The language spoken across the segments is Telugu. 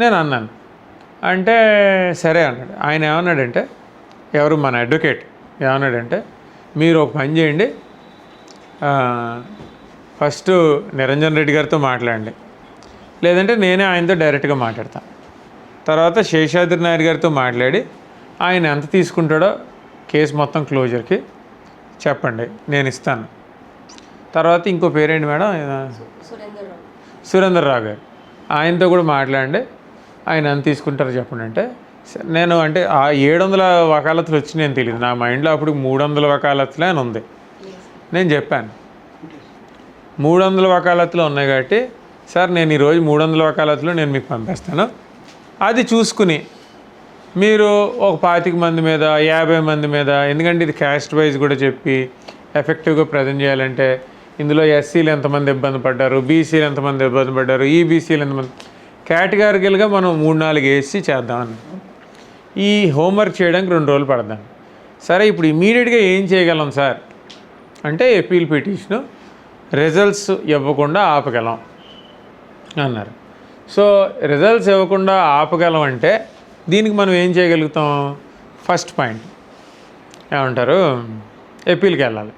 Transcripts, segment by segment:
నేను అన్నాను. అంటే సరే అన్నాడు. ఆయన ఏమన్నాడంటే, ఎవరు మన అడ్వకేట్ ఏమన్నాడంటే, మీరు ఒక పని చేయండి, ఫస్ట్ నిరంజన్ రెడ్డి గారితో మాట్లాడండి, లేదంటే నేనే ఆయనతో డైరెక్ట్గా మాట్లాడతాను. తర్వాత శేషాద్రి నాయుడు గారితో మాట్లాడి ఆయన ఎంత తీసుకుంటాడో కేసు మొత్తం క్లోజర్కి చెప్పండి, నేను ఇస్తాను. తర్వాత ఇంకో పేరేంటి మేడం, సురేందర్రావు గారు, ఆయనతో కూడా మాట్లాడండి, ఆయన ఎంత తీసుకుంటారో చెప్పండి. అంటే నేను అంటే ఆ 700 వకాలతులు వచ్చి నేను తెలియదు, నా మైండ్లో అప్పుడు 300 వకాలతులే అని ఉంది. నేను చెప్పాను 300 వకాలతులు ఉన్నాయి కాబట్టి సార్ నేను ఈరోజు 300 వకాలతులు నేను మీకు పంపిస్తాను, అది చూసుకుని మీరు ఒక 25 మంది మీద 50 మంది మీద, ఎందుకంటే ఇది క్యాస్ట్ వైజ్ కూడా చెప్పి ఎఫెక్టివ్గా ప్రజెంట్ చేయాలంటే ఇందులో ఎస్సీలు ఎంతమంది ఇబ్బంది పడ్డారు, బీసీలు ఎంతమంది ఇబ్బంది పడ్డారు, ఈబీసీలు ఎంతమంది, కేటగారికల్గా మనం 3-4 వేసి చేద్దామని ఈ హోంవర్క్ చేయడానికి 2 రోజులు పడదాం. సరే ఇప్పుడు ఇమీడియట్గా ఏం చేయగలం సార్ అంటే అపీల్ పిటిషను రిజల్ట్స్ ఇవ్వకుండా ఆపగలం అన్నారు. సో రిజల్ట్స్ ఇవ్వకుండా ఆపగలం అంటే దీనికి మనం ఏం చేయగలుగుతాం, ఫస్ట్ పాయింట్ ఏమంటారు, అపీల్కి వెళ్ళాలి.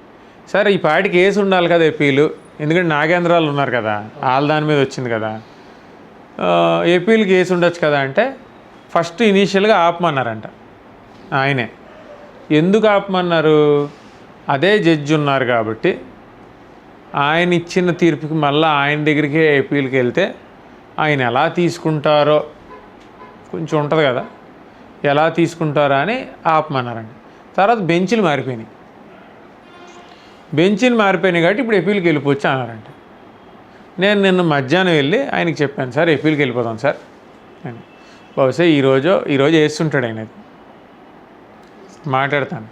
సరే ఈ పార్టీ కేసు ఉండాలి కదా అపీలు, ఎందుకంటే నాగేంద్రాలు ఉన్నారు కదా, వాళ్ళ దాని మీద వచ్చింది కదా, ఏపీలు కేసు ఉండొచ్చు కదా. అంటే ఫస్ట్ ఇనీషియల్గా ఆపమన్నారంట ఆయనే. ఎందుకు ఆపమన్నారు, అదే జడ్జి ఉన్నారు కాబట్టి ఆయన ఇచ్చిన తీర్పుకి మళ్ళీ ఆయన దగ్గరికి ఏపీలకి వెళ్తే ఆయన ఎలా తీసుకుంటారో కొంచెం ఉంటుంది కదా, ఎలా తీసుకుంటారో అని ఆపమన్నారండి. తర్వాత బెంచ్లు మారిపోయినాయి కాబట్టి ఇప్పుడు ఏపీలకి వెళ్ళిపోవచ్చు అన్నారంట. నేను నిన్న మధ్యాహ్నం వెళ్ళి ఆయనకి చెప్పాను, సార్ ఏపీలకి వెళ్ళిపోతాం సార్ అని. బహుశా ఈరోజు వేస్తుంటాడు ఆయన, మాట్లాడతాను.